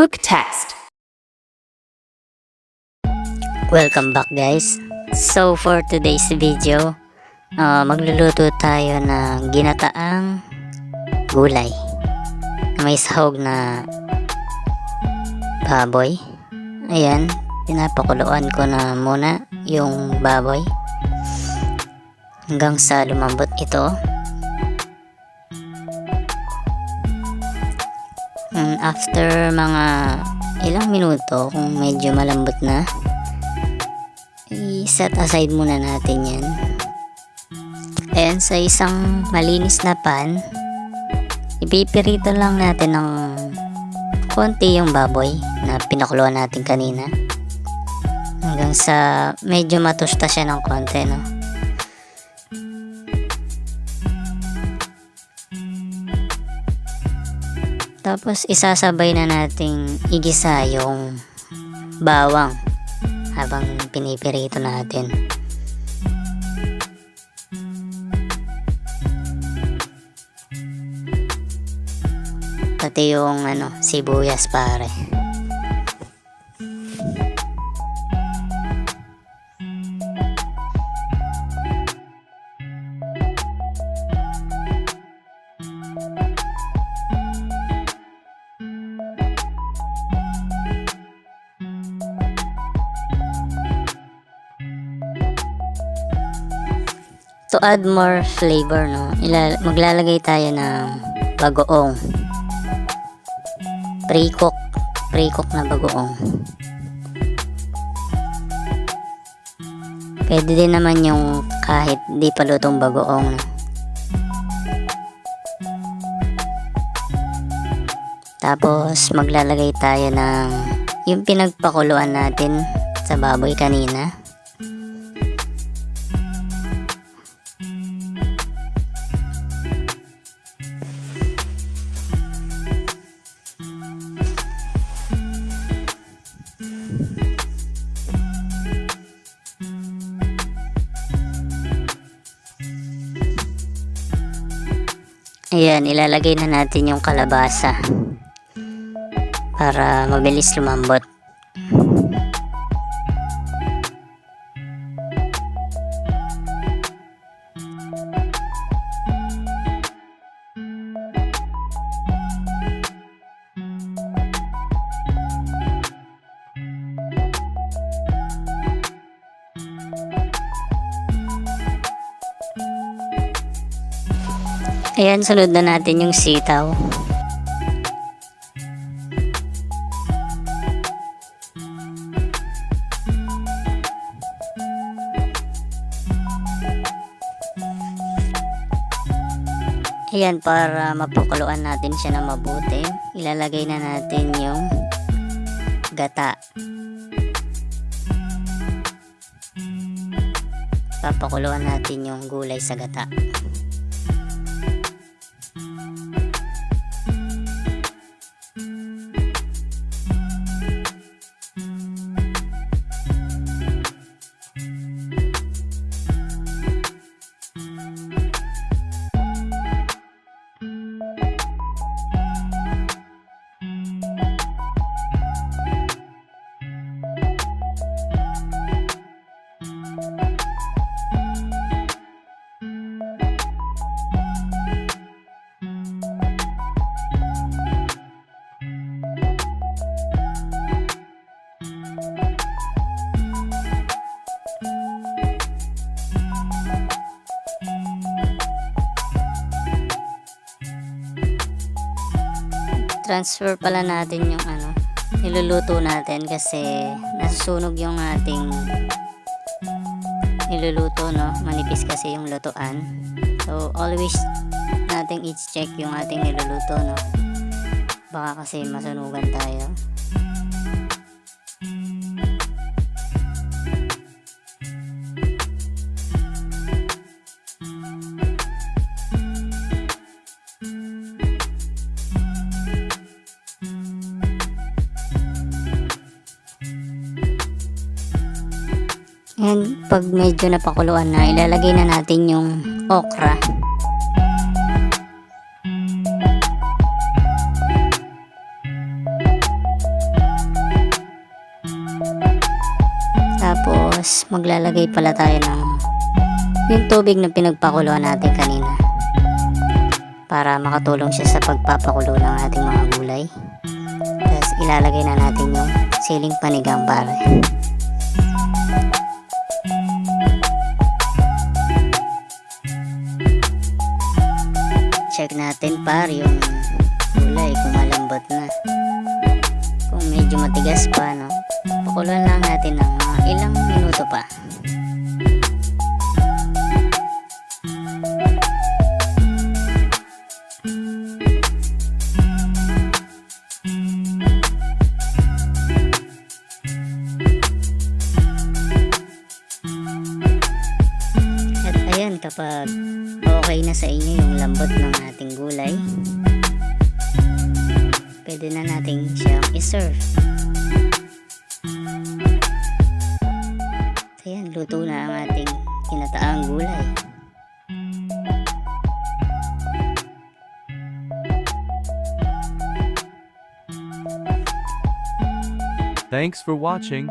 Cook test. Welcome back guys. So for today's video, magluluto tayo ng ginataang gulay. May sahog na baboy. Ayan, pinapakuluan ko na muna yung baboy hanggang sa lumambot ito. After mga ilang minuto, kung medyo malambot na, i-set aside muna natin yan. And sa isang malinis na pan, ipipirito lang natin ng konti yung baboy na pinakuluan natin kanina hanggang sa medyo matusta siya ng konti, no? Tapos isasabay na nating igisa yung bawang habang pinipirito natin. Pati yung sibuyas pare. To add more flavor, no, maglalagay tayo ng bagoong. Pre-cook na bagoong. Pwede din naman yung kahit di pa lutong bagoong, no? Tapos maglalagay tayo ng yung pinagpakuluan natin sa baboy kanina. Ayan, ilalagay na natin yung kalabasa para mabilis lumambot. Ayan, sunod na natin yung sitaw. Ayan, para mapakuluan natin siya na mabuti, ilalagay na natin yung gata. Papakuluan natin yung gulay sa gata. Transfer pala natin yung niluluto natin kasi nasusunog yung ating niluluto, no? Manipis kasi yung lutuan. So always nating i-check yung ating niluluto, no? Baka kasi masunugan tayo. And pag medyo napakuluan na, ilalagay na natin yung okra. maglalagay pala tayo ng yung tubig na pinagpakuluan natin kanina para makatulong siya sa pagpapakulo ng ating mga gulay. Tapos ilalagay na natin yung siling panigang pare. Check natin pare yung gulay kung malambot na. Kung medyo matigas pa, no, pakuluan lang natin ng mga ilang minuto pa. At ayan, kapag okay na sa inyo yung lambot ng ating gulay, pwede na natin siyang i-serve. Ayan, luto na ang ating kinataang gulay. Thanks for watching.